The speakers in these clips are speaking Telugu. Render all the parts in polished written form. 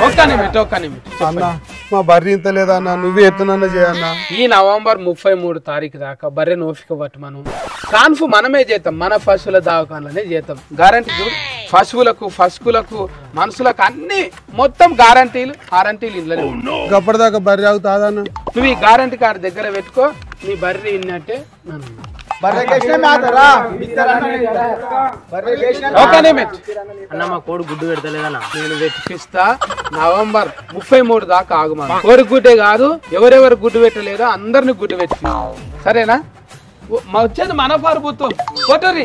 ఒక్క నిమిషం అన్న మా బర్రె ఇంత లేదా అన్న నువ్వే ఎత్తునన్నా చేయన్నా. ఈ నవంబర్ 33 తారీఖు దాకా బర్రె నోఫిక పట్టు మనం కాన్ఫు మనమే చేద్దాం, మన పశువుల దావకాలనే చేద్దాం. గ్యారంటీ చూడు, పశువులకు పశువులకు మనుషులకు అన్ని మొత్తం గ్యారంటీలు ఇంట్లోనే. అప్పటిదాకా బర్రె అవుతాదన్న. నువ్వు ఈ గ్యారంటీ కార్డు దగ్గర పెట్టుకో, నీ బర్రె ఇన్నట్టే నన్ను. అన్న మా కోడి గుడ్డు పెడతలేదన్నా. నేను వెతికిస్తా. నవంబర్ 33 దాకా ఆగుమా. కోడి గుడ్డే కాదు, ఎవరెవరు గుడ్డు పెట్టలేదో అందరిని గుడ్డు పెట్టి, సరేనా? వచ్చేది మన పరుపుతో కొట్టరి.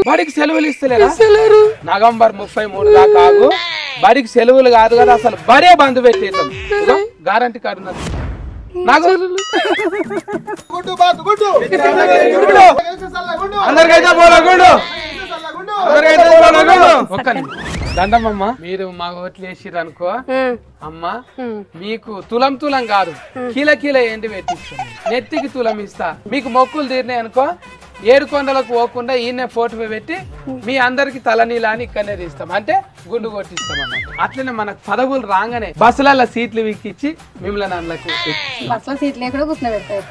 బడికి సెలవులు ఇస్తలేరు. నవంబర్ 33 దాకా ఆగు. బడికి సెలవులు కాదు కదా, అసలు బడే బంద్ పెట్టేద్దాం. గ్యారంటీ కార్డు నాకు దండమ్మమ్మ, మీరు మా ఓట్లు వేసిర్రు అనుకో అమ్మ, మీకు తులం కాదు కిల ఏంటి పెట్టిస్తాను. నెత్తికి తులం ఇస్తా. మీకు మొక్కులు తీరినాయి అనుకో, 7 కొండలకు పోకుండా ఈయన ఫోటో పెట్టి మీ అందరికి తలనీలాని ఇక్కడనే తీస్తాం, అంటే గుండు కొట్టిస్తాం అన్నమాట. అట్లనే మనకు పదవులు రాగానే బస్సులలో సీట్లు విక్కిచ్చి మిమ్మల్ని అందులోకి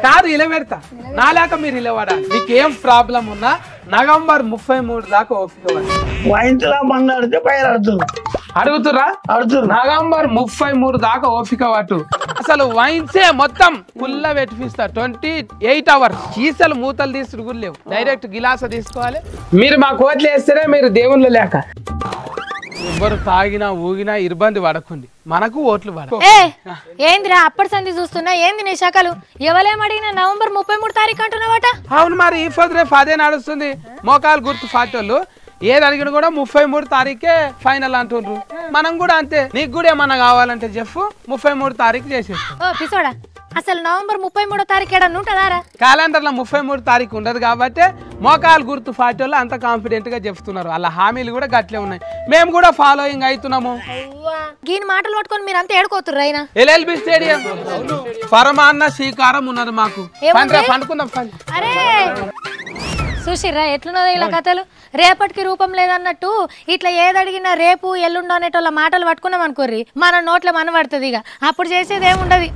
కాదు ఇలా పెడతా. నాలేక మీరు ఇలా వాడాలి. మీకు ఏం ప్రాబ్లం ఉన్నా నవంబర్ 33 దాకా ఓపిక అడుగుతురా. నవంబర్ 33 దాకా ఓపిక పట్టు. అసలు వైన్సే మొత్తం పుల్ల పెట్టిస్తా. 28 hours చీసలు మూతలు తీసుడు కూడా లేవు, డైరెక్ట్ గిలాస తీసుకోవాలి. మీరు మా కోట్లు వేస్తేనే మీరు దేవుళ్ళు లేక ఎవరు తాగినా ఊగినా ఇబ్బంది పడకండి, మనకు ఓట్లు పడ. ఏందిరా అప్పటి సంధి చూస్తున్నా? ఏంది నీ శాఖలు? ఎవరేమడిగినా నవంబర్ 33 తారీఖు అంటున్నావట? అవును మరి, ఈ పొద్దు రేపు అదే నడుస్తుంది. మోకాలు గుర్తు పాటోళ్ళు ఏది అడిగిన కూడా 33 తారీఖే ఫైనల్ అంటుండ్రు. మనం కూడా అంతే. నీకు కూడా ఏమన్నా కావాలంటే చెప్పు, 33 తారీఖు చేసేస్తాం. ఓ పిసోడా, అసలు నవంబర్ 33 తారీఖు ఏడన్నా ఉంటుందారా? క్యాలెండర్ లో 33 తారీఖు ఉండదు కాబట్టి మోకాలు గుర్తు పాటోళ్ళు అంత కాన్ఫిడెంట్ గా చెప్తున్నారు. అలా హామీలు కూడా గట్లే ఉన్నాయి, మేము కూడా ఫాలోయింగ్ అవుతున్నాము. దీని మాటలు పట్టుకొని మీరు అంతా ఏడుకోతుర్రు. అయినా ఎల్ఎల్బి స్టేడియం పరమాన్న శ్రీకారం ఉన్నది మాకు. పండుకుందాం. అరే చూసిర్రా ఎట్లున్నదో ఇలా కథలు. రేపటికి రూపం లేదన్నట్టు ఇట్లా ఏదడిగినా రేపు ఎల్లుండో అనేటోళ్ళ మాటలు పట్టుకున్నాం అనుకోర్రి, మన నోట్లో మన పడుతుంది. ఇక అప్పుడు చేసేది ఏముండదు.